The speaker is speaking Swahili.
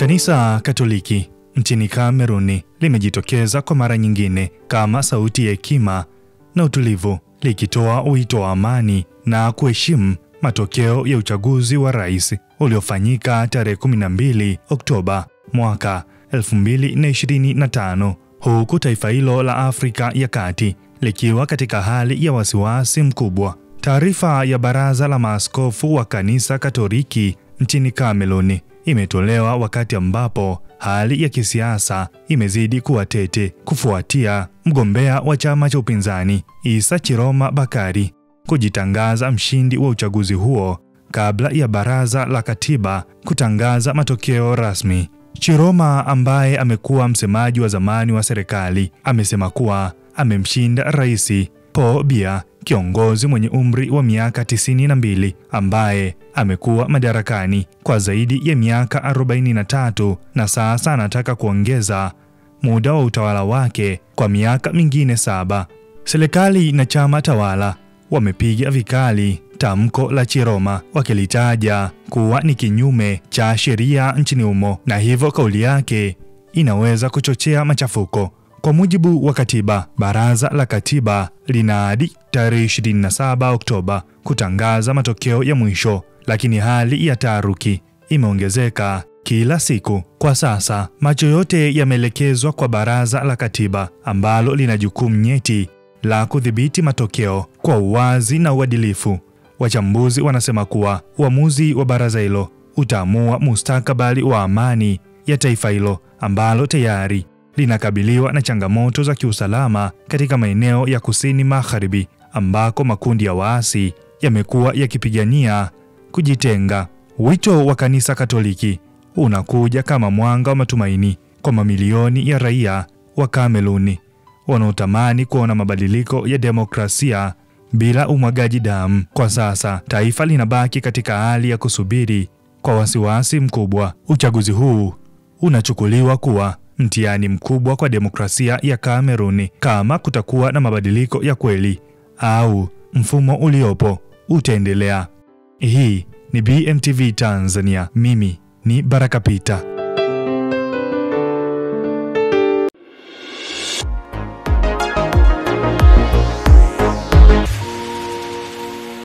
Kanisa Katoliki nchini Kameruni limejitokeza kwa mara nyingine kama sauti ya hekima na utulivu, likitoa wito wa amani na kuheshimu matokeo ya uchaguzi wa rais uliofanyika tarehe 12 Oktoba mwaka 2025, huku taifa hilo la Afrika ya Kati likiwa katika hali ya wasiwasi mkubwa. Taarifa ya Baraza la Maaskofu wa Kanisa Katoliki nchini Kameruni imetolewa wakati ambapo hali ya kisiasa imezidi kuwa tete kufuatia mgombea wa chama cha upinzani Issa Chiroma Bakari kujitangaza mshindi wa uchaguzi huo kabla ya Baraza la Katiba kutangaza matokeo rasmi. Chiroma, ambaye amekuwa msemaji wa zamani wa serikali, amesema kuwa amemshinda Rais Paul Biya, kiongozi mwenye umri wa miaka 92 ambaye amekuwa madarakani kwa zaidi ya miaka 43 na sasa anataka kuongeza muda wa utawala wake kwa miaka mingine 7. Serikali na chama tawala wamepiga vikali tamko la Chiroma, wakilitaja kuwa ni kinyume cha sheria nchini humo, na hivyo kauli yake inaweza kuchochea machafuko. Kwa mujibu wa katiba, Baraza la Katiba lina hadi tarehe 27 Oktoba kutangaza matokeo ya mwisho, lakini hali ya taharuki imeongezeka kila siku. Kwa sasa, macho yote yameelekezwa kwa Baraza la Katiba ambalo lina jukumu nyeti la kudhibiti matokeo kwa uwazi na uadilifu. Wachambuzi wanasema kuwa uamuzi wa baraza hilo utaamua mustakabali wa amani ya taifa hilo ambalo tayari linakabiliwa na changamoto za kiusalama katika maeneo ya kusini magharibi, ambako makundi ya waasi yamekuwa yakipigania kujitenga. Wito wa Kanisa Katoliki unakuja kama mwanga wa matumaini kwa mamilioni ya raia wa Kameruni wanaotamani kuona mabadiliko ya demokrasia bila umwagaji damu. Kwa sasa, taifa linabaki katika hali ya kusubiri kwa wasiwasi mkubwa. Uchaguzi huu unachukuliwa kuwa mtihani mkubwa kwa demokrasia ya Kameruni, kama kutakuwa na mabadiliko ya kweli au mfumo uliopo utaendelea. Hii ni BMTV Tanzania. Mimi ni Baraka Peter.